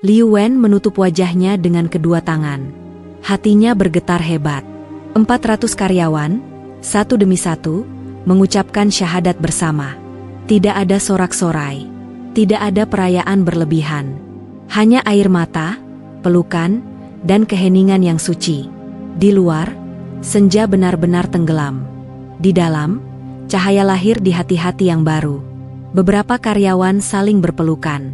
Speaker 3: Liu Wen menutup wajahnya dengan kedua tangan. Hatinya bergetar hebat. 400 karyawan, satu demi satu, mengucapkan syahadat bersama. Tidak ada sorak-sorai. Tidak ada perayaan berlebihan. Hanya air mata, pelukan, dan keheningan yang suci. Di luar, senja benar-benar tenggelam. Di dalam, cahaya lahir di hati-hati yang baru. Beberapa karyawan saling berpelukan.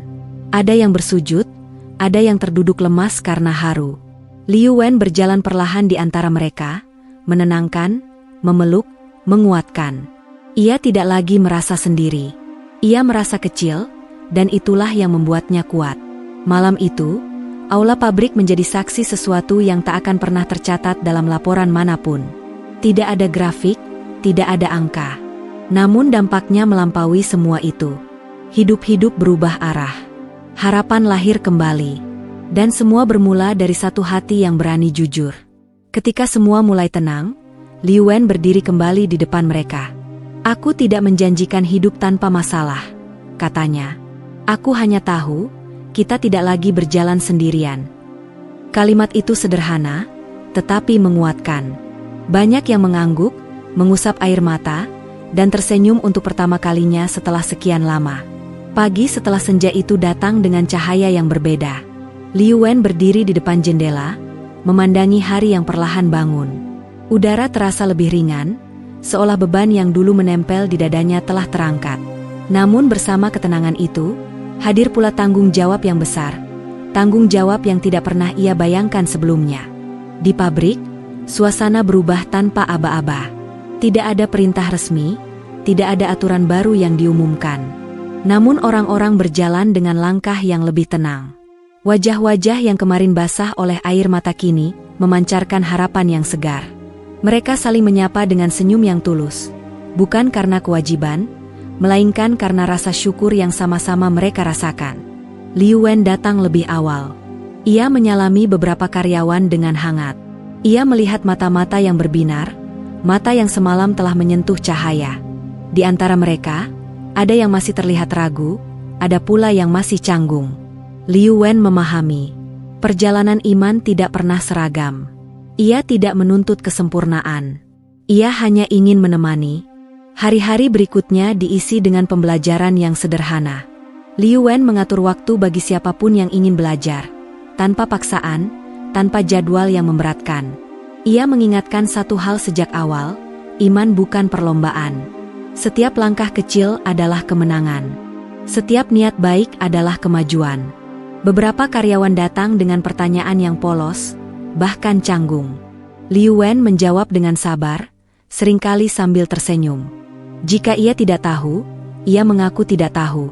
Speaker 3: Ada yang bersujud, ada yang terduduk lemas karena haru. Liu Wen berjalan perlahan di antara mereka, menenangkan, memeluk, menguatkan. Ia tidak lagi merasa sendiri. Ia merasa kecil, dan itulah yang membuatnya kuat. Malam itu, aula pabrik menjadi saksi sesuatu yang tak akan pernah tercatat dalam laporan manapun. Tidak ada grafik, tidak ada angka. Namun dampaknya melampaui semua itu. Hidup-hidup berubah arah. Harapan lahir kembali. Dan semua bermula dari satu hati yang berani jujur. Ketika semua mulai tenang, Liu Wen berdiri kembali di depan mereka. Aku tidak menjanjikan hidup tanpa masalah, katanya. Aku hanya tahu, kita tidak lagi berjalan sendirian. Kalimat itu sederhana, tetapi menguatkan. Banyak yang mengangguk, mengusap air mata, dan tersenyum untuk pertama kalinya setelah sekian lama. Pagi setelah senja itu datang dengan cahaya yang berbeda. Liu Wen berdiri di depan jendela, memandangi hari yang perlahan bangun. Udara terasa lebih ringan, seolah beban yang dulu menempel di dadanya telah terangkat. Namun bersama ketenangan itu, hadir pula tanggung jawab yang besar. Tanggung jawab yang tidak pernah ia bayangkan sebelumnya. Di pabrik, suasana berubah tanpa aba-aba. Tidak ada perintah resmi, tidak ada aturan baru yang diumumkan. Namun orang-orang berjalan dengan langkah yang lebih tenang. Wajah-wajah yang kemarin basah oleh air mata kini memancarkan harapan yang segar. Mereka saling menyapa dengan senyum yang tulus. Bukan karena kewajiban, melainkan karena rasa syukur yang sama-sama mereka rasakan. Liu Wen datang lebih awal. Ia menyalami beberapa karyawan dengan hangat. Ia melihat mata-mata yang berbinar, mata yang semalam telah menyentuh cahaya. Di antara mereka, ada yang masih terlihat ragu, ada pula yang masih canggung. Liu Wen memahami, perjalanan iman tidak pernah seragam. Ia tidak menuntut kesempurnaan. Ia hanya ingin menemani. Hari-hari berikutnya diisi dengan pembelajaran yang sederhana. Liu Wen mengatur waktu bagi siapapun yang ingin belajar, tanpa paksaan, tanpa jadwal yang memberatkan. Ia mengingatkan satu hal sejak awal, iman bukan perlombaan. Setiap langkah kecil adalah kemenangan. Setiap niat baik adalah kemajuan. Beberapa karyawan datang dengan pertanyaan yang polos, bahkan canggung. Liu Wen menjawab dengan sabar, seringkali sambil tersenyum. Jika ia tidak tahu, ia mengaku tidak tahu.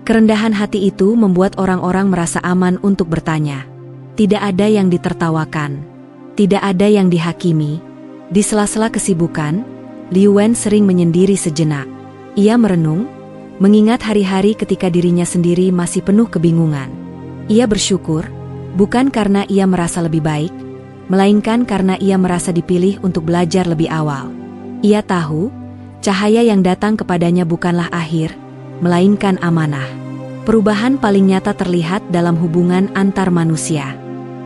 Speaker 3: Kerendahan hati itu membuat orang-orang merasa aman untuk bertanya. Tidak ada yang ditertawakan. Tidak ada yang dihakimi. Di sela-sela kesibukan, Liu Wen sering menyendiri sejenak. Ia merenung, mengingat hari-hari ketika dirinya sendiri masih penuh kebingungan. Ia bersyukur, bukan karena ia merasa lebih baik, melainkan karena ia merasa dipilih untuk belajar lebih awal. Ia tahu, cahaya yang datang kepadanya bukanlah akhir, melainkan amanah. Perubahan paling nyata terlihat dalam hubungan antar manusia.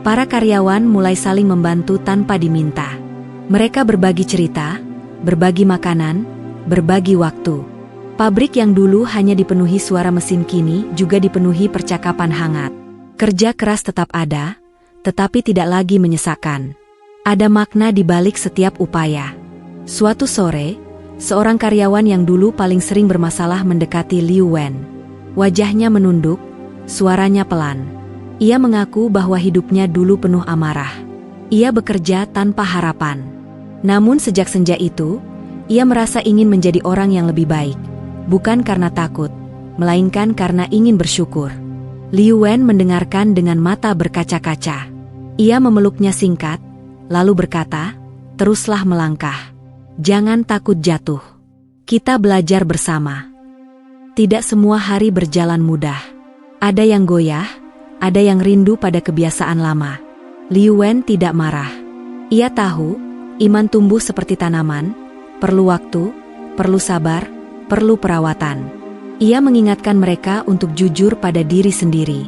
Speaker 3: Para karyawan mulai saling membantu tanpa diminta. Mereka berbagi cerita, berbagi makanan, berbagi waktu. Pabrik yang dulu hanya dipenuhi suara mesin kini juga dipenuhi percakapan hangat. Kerja keras tetap ada, tetapi tidak lagi menyesakkan. Ada makna di balik setiap upaya. Suatu sore, seorang karyawan yang dulu paling sering bermasalah mendekati Liu Wen. Wajahnya menunduk, suaranya pelan. Ia mengaku bahwa hidupnya dulu penuh amarah. Ia bekerja tanpa harapan. Namun sejak senja itu, ia merasa ingin menjadi orang yang lebih baik. Bukan karena takut, melainkan karena ingin bersyukur. Liu Wen mendengarkan dengan mata berkaca-kaca. Ia memeluknya singkat, lalu berkata, Teruslah melangkah. Jangan takut jatuh. Kita belajar bersama. Tidak semua hari berjalan mudah. Ada yang goyah, ada yang rindu pada kebiasaan lama. Liu Wen tidak marah. Ia tahu, iman tumbuh seperti tanaman, perlu waktu, perlu sabar, perlu perawatan. Ia mengingatkan mereka untuk jujur pada diri sendiri.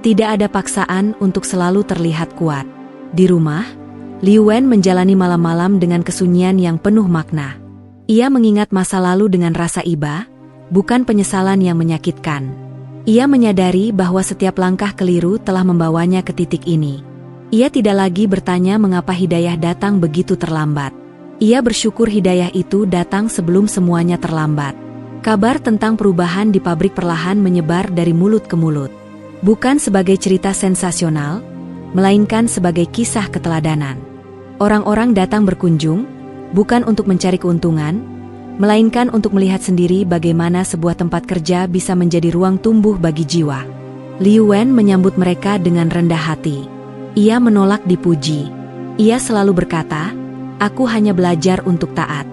Speaker 3: Tidak ada paksaan untuk selalu terlihat kuat. Di rumah, Liu Wen menjalani malam-malam dengan kesunyian yang penuh makna. Ia mengingat masa lalu dengan rasa iba, bukan penyesalan yang menyakitkan. Ia menyadari bahwa setiap langkah keliru telah membawanya ke titik ini. Ia tidak lagi bertanya mengapa hidayah datang begitu terlambat. Ia bersyukur hidayah itu datang sebelum semuanya terlambat. Kabar tentang perubahan di pabrik perlahan menyebar dari mulut ke mulut. Bukan sebagai cerita sensasional, melainkan sebagai kisah keteladanan. Orang-orang datang berkunjung, bukan untuk mencari keuntungan, melainkan untuk melihat sendiri bagaimana sebuah tempat kerja bisa menjadi ruang tumbuh bagi jiwa. Liu Wen menyambut mereka dengan rendah hati. Ia menolak dipuji. Ia selalu berkata, "Aku hanya belajar untuk taat."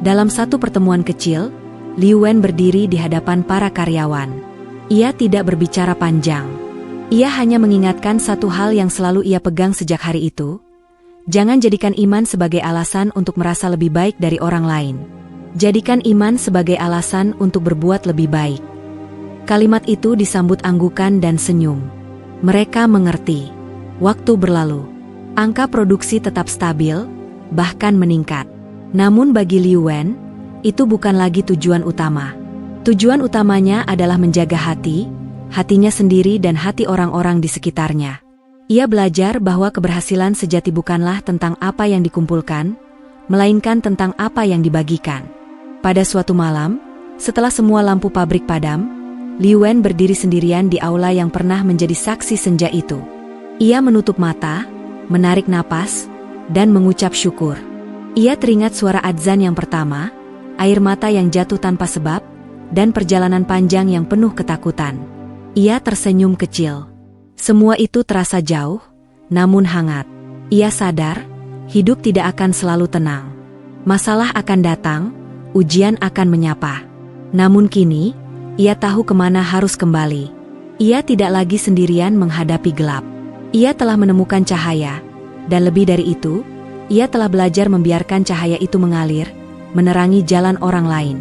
Speaker 3: Dalam satu pertemuan kecil, Liu Wen berdiri di hadapan para karyawan. Ia tidak berbicara panjang. Ia hanya mengingatkan satu hal yang selalu ia pegang sejak hari itu. Jangan jadikan iman sebagai alasan untuk merasa lebih baik dari orang lain. Jadikan iman sebagai alasan untuk berbuat lebih baik. Kalimat itu disambut anggukan dan senyum. Mereka mengerti. Waktu berlalu. Angka produksi tetap stabil, bahkan meningkat. Namun bagi Liu Wen, itu bukan lagi tujuan utama. Tujuan utamanya adalah menjaga hatinya sendiri dan hati orang-orang di sekitarnya. Ia belajar bahwa keberhasilan sejati bukanlah tentang apa yang dikumpulkan, melainkan tentang apa yang dibagikan. Pada suatu malam, setelah semua lampu pabrik padam, Liu Wen berdiri sendirian di aula yang pernah menjadi saksi senja itu. Ia menutup mata, menarik napas, dan mengucap syukur. Ia teringat suara adzan yang pertama, air mata yang jatuh tanpa sebab, dan perjalanan panjang yang penuh ketakutan. Ia tersenyum kecil. Semua itu terasa jauh, namun hangat. Ia sadar, hidup tidak akan selalu tenang. Masalah akan datang, ujian akan menyapa. Namun kini, ia tahu kemana harus kembali. Ia tidak lagi sendirian menghadapi gelap. Ia telah menemukan cahaya, dan lebih dari itu, ia telah belajar membiarkan cahaya itu mengalir, menerangi jalan orang lain.